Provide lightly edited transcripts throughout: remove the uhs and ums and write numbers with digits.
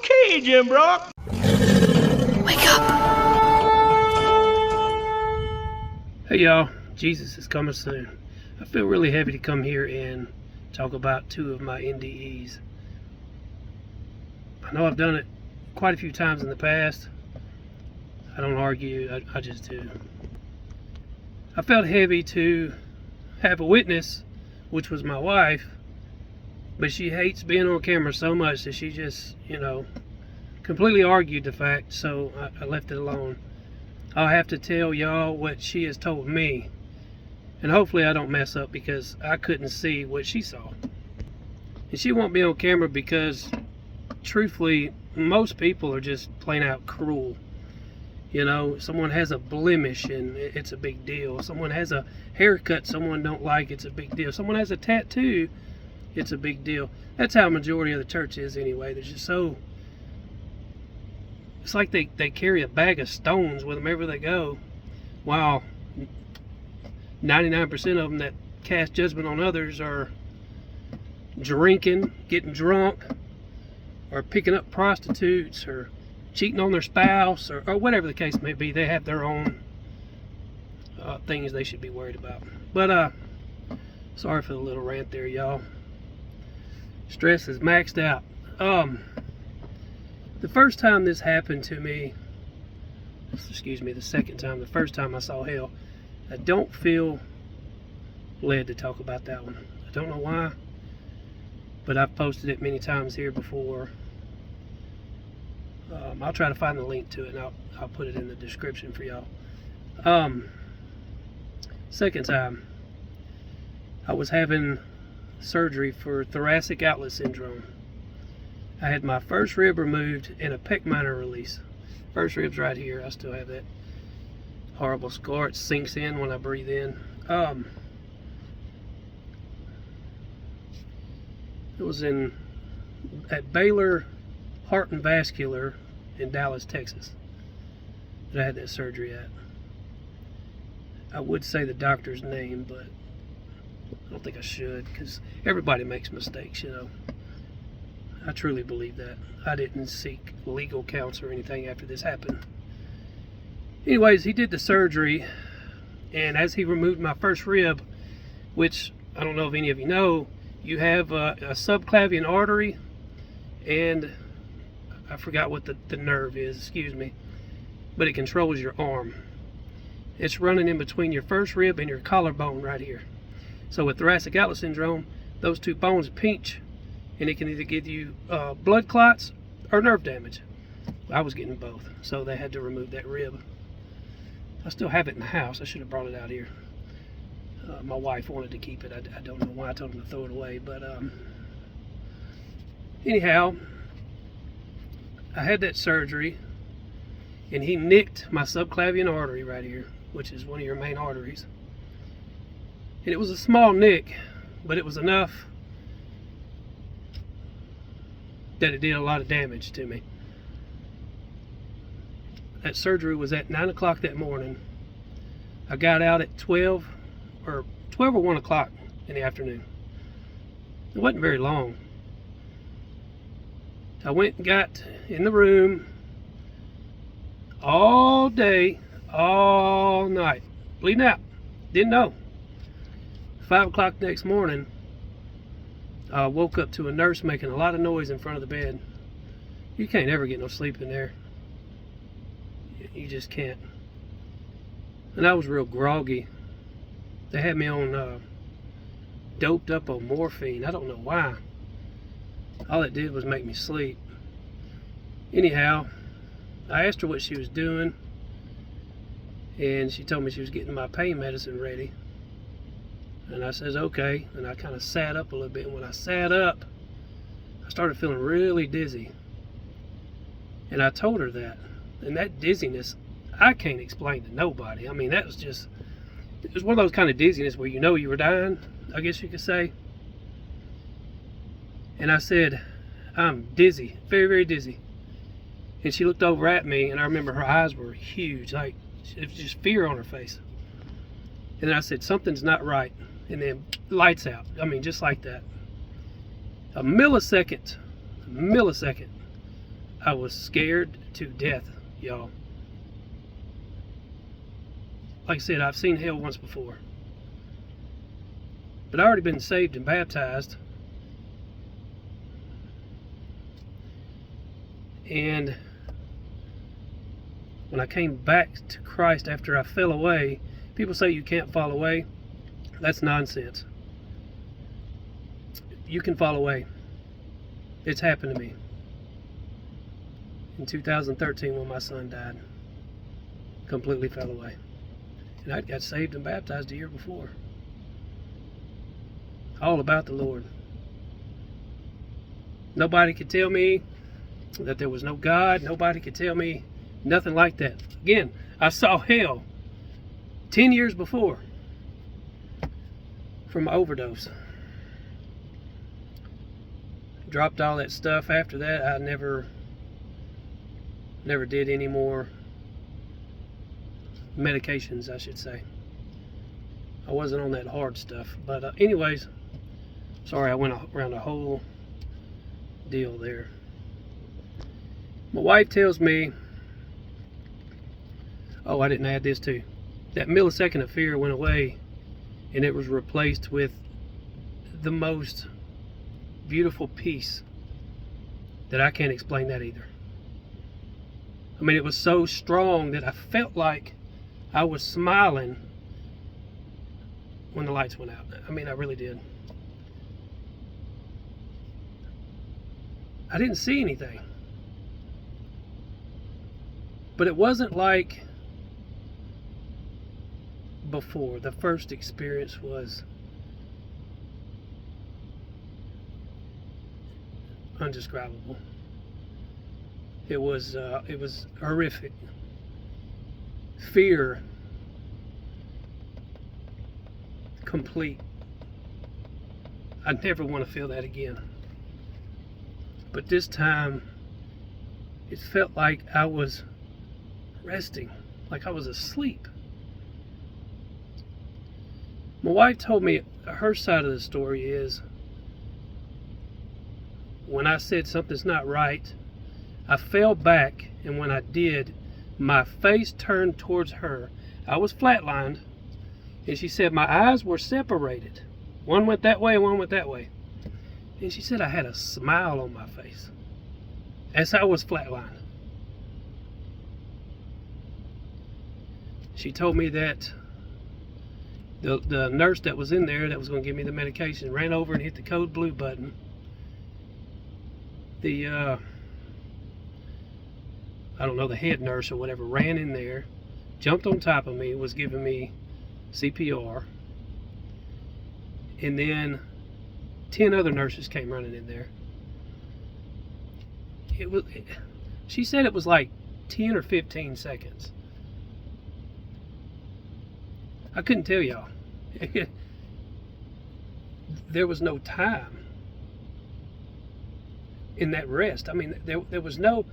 Okay, Jim Brock. Wake up. Hey y'all, Jesus is coming soon. I feel really heavy to come here and talk about 2 of my NDEs. I know I've done it quite a few times in the past. I don't argue, I just do. I felt heavy to have a witness, which was my wife, but she hates being on camera so much that she just, completely argued the fact, so I left it alone. I'll have to tell y'all what she has told me, and hopefully I don't mess up because I couldn't see what she saw. And she won't be on camera because, truthfully, most people are just plain out cruel. Someone has a blemish and it's a big deal. Someone has a haircut someone don't like, it's a big deal. Someone has a tattoo, it's a big deal. That's how a majority of the church is anyway. They're just so... It's like they carry a bag of stones with them wherever they go, while 99% of them that cast judgment on others are drinking, getting drunk, or picking up prostitutes, or cheating on their spouse, or whatever the case may be. They have their own things they should be worried about. But sorry for the little rant there, y'all. Stress is maxed out. The first time this happened to me, the second time, the first time I saw hell, I don't feel led to talk about that one. I don't know why, but I've posted it many times here before. I'll try to find the link to it, and I'll put it in the description for y'all. Second time, I was having surgery for thoracic outlet syndrome. I had my first rib removed and a pec minor release. First rib's right here. I still have that horrible scar. It sinks in when I breathe in. It was at Baylor Heart and Vascular in Dallas, Texas, that I had that surgery at. I would say the doctor's name, but I don't think I should, because everybody makes mistakes, I truly believe that. I didn't seek legal counsel or anything after this happened. Anyways, he did the surgery, and as he removed my first rib, which I don't know if any of you know, you have a subclavian artery, and I forgot what the nerve is, excuse me, but it controls your arm. It's running in between your first rib and your collarbone right here. So with thoracic outlet syndrome, those 2 bones pinch, and it can either give you blood clots or nerve damage. I was getting both, so they had to remove that rib. I still have it in the house. I should have brought it out here. My wife wanted to keep it. I don't know why. I told him to throw it away, but anyhow, I had that surgery, and he nicked my subclavian artery right here, which is one of your main arteries. And it was a small nick, but it was enough that it did a lot of damage to me. That surgery was at 9 o'clock that morning. I got out at 12 or 1 o'clock in the afternoon. It wasn't very long. I went and got in the room all day, all night, bleeding out. Didn't know. 5 o'clock next morning, I woke up to a nurse making a lot of noise in front of the bed. You can't ever get no sleep in there. You just can't. And I was real groggy. They had me on doped up on morphine. I don't know why. All it did was make me sleep. Anyhow, I asked her what she was doing, and she told me she was getting my pain medicine ready. And I says, okay. And I kind of sat up a little bit. And when I sat up, I started feeling really dizzy. And I told her that. And that dizziness, I can't explain to nobody. I mean, that was just, it was one of those kind of dizziness where you were dying, I guess you could say. And I said, I'm dizzy, very, very dizzy. And she looked over at me, and I remember her eyes were huge, like it was just fear on her face. And then I said, something's not right. And then lights out. I mean, just like that. A millisecond, I was scared to death, y'all. Like I said, I've seen hell once before. But I already been saved and baptized. And when I came back to Christ after I fell away, people say you can't fall away. That's nonsense. You can fall away. It's happened to me. In 2013 when my son died. Completely fell away. And I got saved and baptized a year before. All about the Lord. Nobody could tell me that there was no God. Nobody could tell me nothing like that. Again, I saw hell 10 years before from an overdose. Dropped all that stuff. After that, I never did any more medications, I should say. I wasn't on that hard stuff. But anyways, sorry I went around a whole deal there. My wife tells me, oh, I didn't add this too, that millisecond of fear went away and it was replaced with the most beautiful peace that I can't explain that either. I mean, it was so strong that I felt like I was smiling when the lights went out. I mean, I really did. I didn't see anything. But it wasn't like before. The first experience was undescribable. It was horrific. Fear complete. I never want to feel that again. But this time, it felt like I was resting, like I was asleep. My wife told me her side of the story is, when I said something's not right, I fell back, and when I did, my face turned towards her. I was flatlined, and she said my eyes were separated. One went that way and one went that way. And she said I had a smile on my face as I was flatlined. She told me that the nurse that was in there that was going to give me the medication ran over and hit the code blue button. The I don't know, the head nurse or whatever ran in there, jumped on top of me, was giving me CPR, and then 10 other nurses came running in there. She said it was like 10 or 15 seconds. I couldn't tell y'all. There was no time in that rest. I mean, there was no,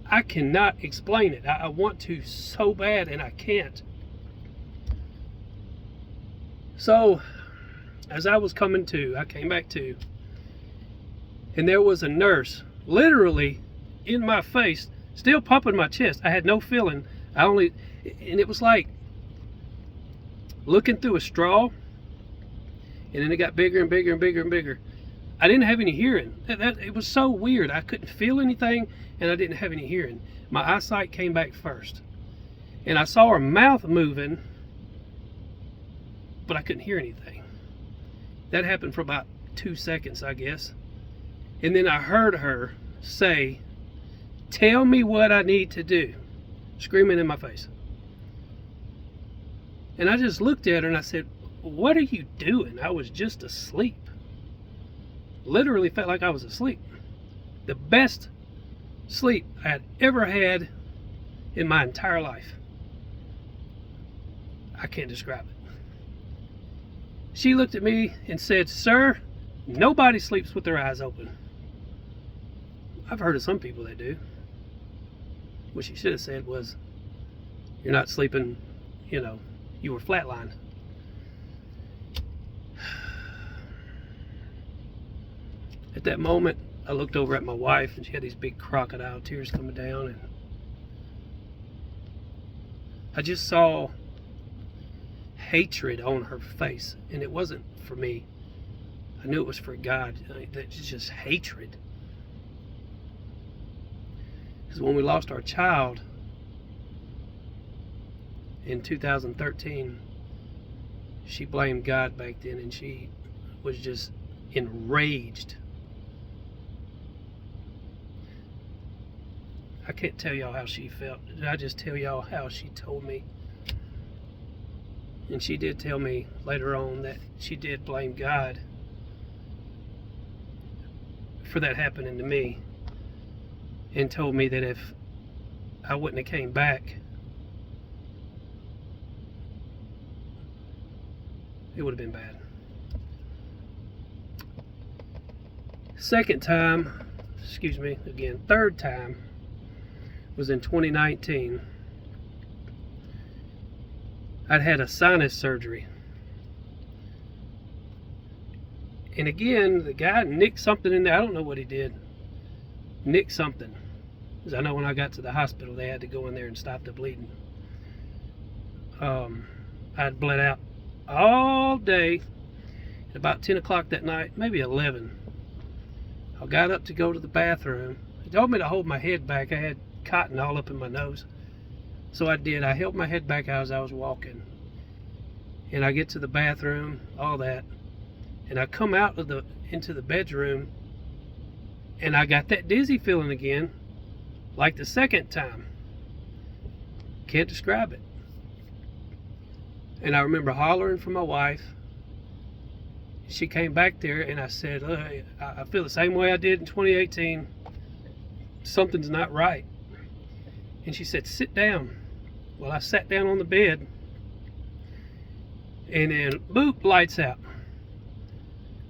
I cannot explain it. I want to so bad and I can't. So, as I was coming to, I came back to, and there was a nurse literally in my face, still pumping my chest. I had no feeling. And it was like looking through a straw, and then it got bigger and bigger and bigger and bigger. I didn't have any hearing. It was so weird. I couldn't feel anything, and I didn't have any hearing. My eyesight came back first, and I saw her mouth moving, but I couldn't hear anything. That happened for about 2 seconds, I guess. And then I heard her say, "Tell me what I need to do," screaming in my face. And I just looked at her and I said, "What are you doing?" I was just asleep. Literally felt like I was asleep. The best sleep I had ever had in my entire life. I can't describe it. She looked at me and said, "Sir, nobody sleeps with their eyes open." I've heard of some people that do. What she should have said was, "You're not sleeping, you were flatlined." At that moment, I looked over at my wife, and she had these big crocodile tears coming down, and I just saw hatred on her face, and it wasn't for me. I knew it was for God. It's just hatred. Because when we lost our child in 2013, she blamed God back then, and she was just enraged. I can't tell y'all how she felt. I just tell y'all how she told me. And she did tell me later on that she did blame God for that happening to me, and told me that if I wouldn't have came back, it would have been bad. Third time was in 2019. I'd had a sinus surgery. And again, the guy nicked something in there. I don't know what he did. Nicked something. Because I know when I got to the hospital, they had to go in there and stop the bleeding. I'd bled out all day. At about 10 o'clock that night, maybe 11, I got up to go to the bathroom. He told me to hold my head back. I had cotton all up in my nose. So I did. I held my head back as I was walking. And I get to the bathroom, all that. And I come out of into the bedroom, and I got that dizzy feeling again, like the second time. Can't describe it. And I remember hollering for my wife. She came back there, and I said, I feel the same way I did in 2018. Something's not right. And she said, sit down. Well, I sat down on the bed, and then, boop, lights out.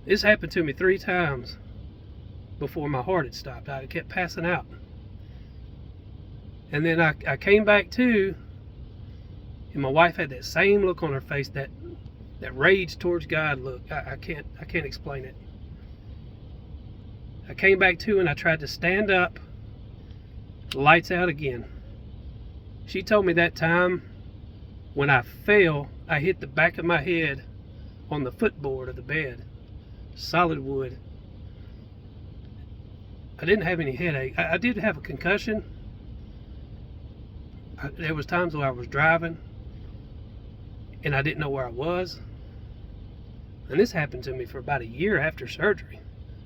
This happened to me 3 times before my heart had stopped. I kept passing out. And then I came back to, and my wife had that same look on her face, that rage towards God look. I can't explain it. I came back to, and I tried to stand up. Lights out again. She told me that time when I fell, I hit the back of my head on the footboard of the bed. Solid wood. I didn't have any headache. I did have a concussion. There was times where I was driving and I didn't know where I was. And this happened to me for about a year after surgery.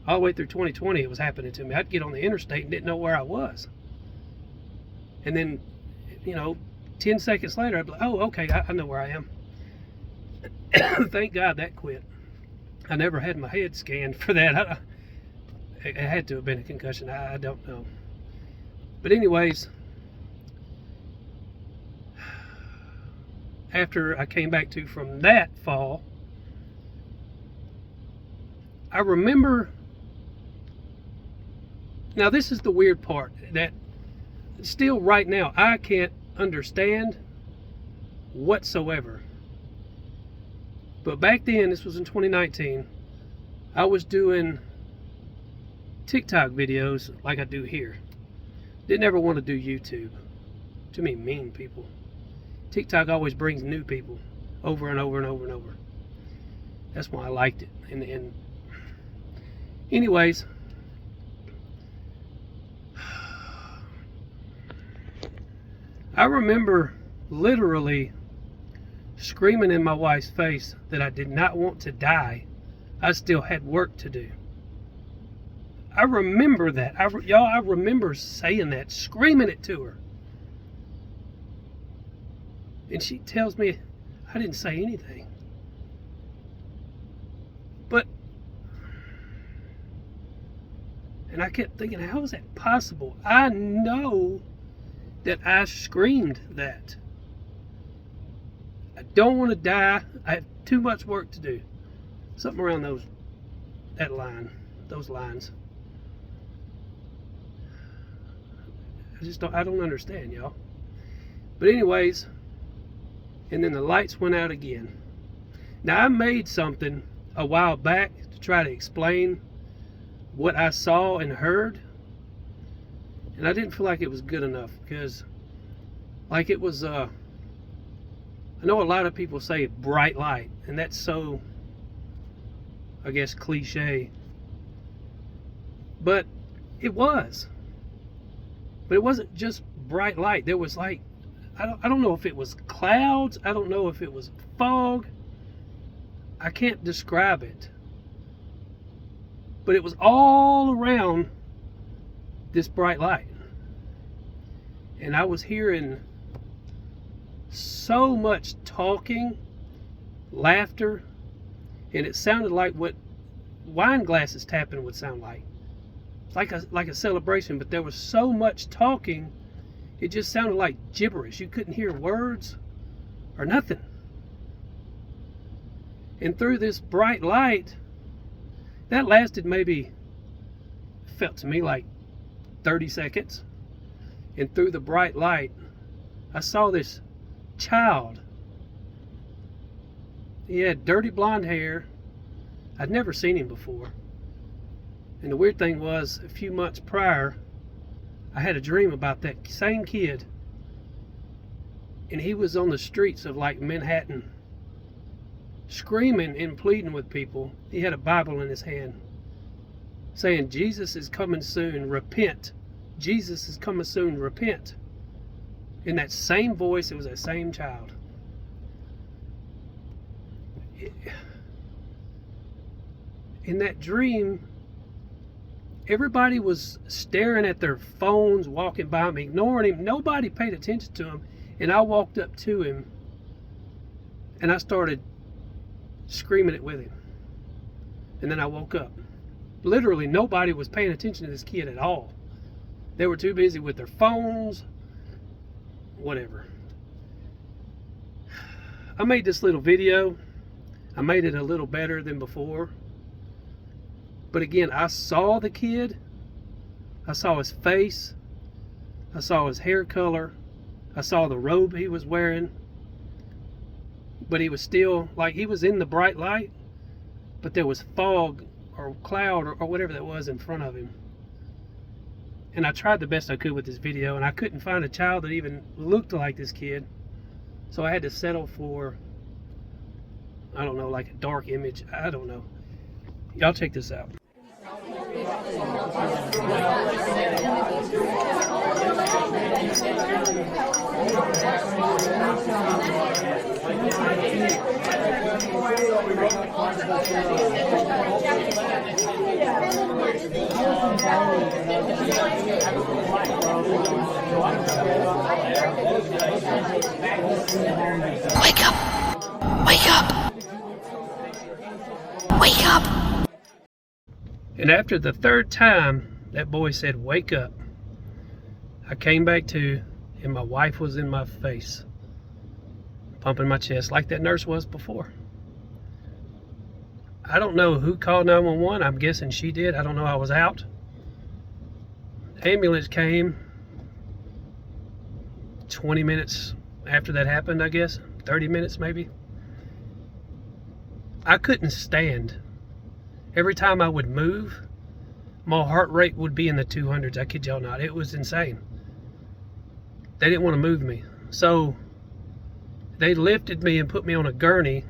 All the way through 2020 it was happening to me. I'd get on the interstate and didn't know where I was. And then, 10 seconds later, I'd be like, oh, okay, I know where I am. Thank God that quit. I never had my head scanned for that. It had to have been a concussion. I don't know. But anyways, after I came back to from that fall, I remember, now this is the weird part, that still right now I can't understand whatsoever. But back then, this was in 2019, I was doing TikTok videos like I do here. Didn't ever want to do YouTube. Too many mean people. TikTok always brings new people over and over and over and over. That's why I liked it. And anyways, I remember literally screaming in my wife's face that I did not want to die. I still had work to do. I remember that. I remember saying that, screaming it to her. And she tells me I didn't say anything. And I kept thinking, how is that possible? I know that I screamed that. I don't want to die. I have too much work to do. Something around those lines. I don't understand, y'all. But anyways, and then the lights went out again. Now I made something a while back to try to explain what I saw and heard, and I didn't feel like it was good enough, because like it was I know a lot of people say bright light, and that's so, I guess, cliche, but it was. But it wasn't just bright light. There was like, I don't know if it was clouds, I don't know if it was fog, I can't describe it, but it was all around this bright light. And I was hearing so much talking, laughter, and it sounded like what wine glasses tapping would sound like. Like a celebration, but there was so much talking, it just sounded like gibberish. You couldn't hear words or nothing. And through this bright light, that lasted maybe, felt to me like 30 seconds. And through the bright light, I saw this child. He had dirty blonde hair. I'd never seen him before. And the weird thing was, a few months prior, I had a dream about that same kid. And he was on the streets of like Manhattan, screaming and pleading with people. He had a Bible in his hand, saying, "Jesus is coming soon, repent. Jesus is coming soon, repent." In that same voice, it was that same child. In that dream, everybody was staring at their phones, walking by him, ignoring him. Nobody paid attention to him. And I walked up to him, and I started screaming it with him. And then I woke up. Literally, nobody was paying attention to this kid at all. They were too busy with their phones, whatever. I made this little video. I made it a little better than before. But again, I saw the kid. I saw his face. I saw his hair color. I saw the robe he was wearing. But he was still, like, he was in the bright light, but there was fog or cloud or whatever that was in front of him. And I tried the best I could with this video, and I couldn't find a child that even looked like this kid. So I had to settle for, I don't know, like a dark image. I don't know. Y'all check this out. Wake up! Wake up! Wake up! And after the third time that boy said, "Wake up," I came back to, and my wife was in my face, pumping my chest like that nurse was before. I don't know who called 911. I'm guessing she did. I don't know. I was out. The ambulance came 20 minutes after that happened, I guess. 30 minutes maybe. I couldn't stand. Every time I would move, my heart rate would be in the 200s. I kid y'all not. It was insane. They didn't want to move me. So they lifted me and put me on a gurney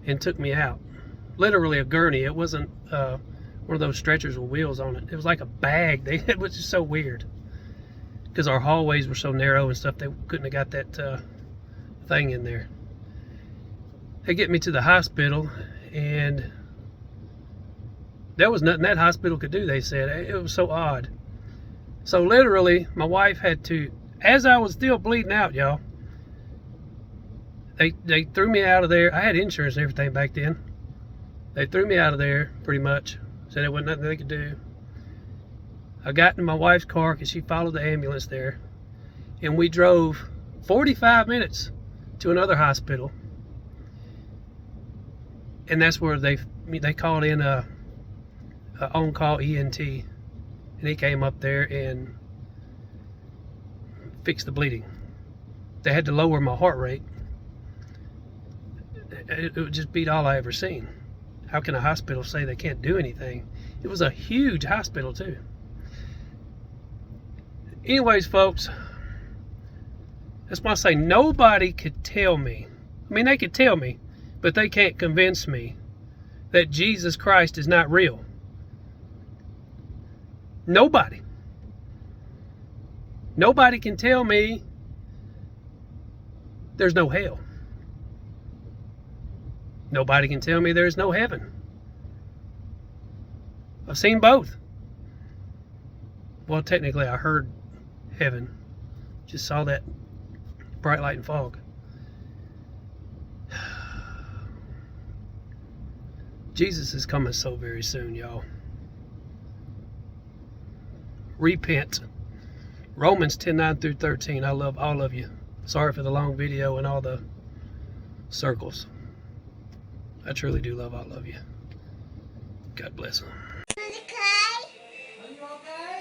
and took me out. Literally a gurney. It wasn't one of those stretchers with wheels on it. It was like a bag. It was just so weird. Because our hallways were so narrow and stuff, they couldn't have got that thing in there. They get me to the hospital, and there was nothing that hospital could do, they said. It was so odd. So literally, my wife had to, as I was still bleeding out, y'all, they threw me out of there. I had insurance and everything back then. They threw me out of there, pretty much. Said there wasn't nothing they could do. I got in my wife's car because she followed the ambulance there. And we drove 45 minutes to another hospital. And that's where they called in a on-call ENT. And he came up there and fixed the bleeding. They had to lower my heart rate. It would just beat all I ever seen. How can a hospital say they can't do anything? It was a huge hospital too. Anyways, folks, that's why I say nobody could tell me. I mean, they could tell me, but they can't convince me that Jesus Christ is not real. Nobody. Nobody can tell me there's no hell. Nobody can tell me there's no heaven. I've seen both. Well, technically, I heard heaven. Just saw that bright light and fog. Jesus is coming so very soon, y'all. Repent. Romans 10:9 through 13. I love all of you. Sorry for the long video and all the circles. I truly do love all of you. God bless them. Are you okay?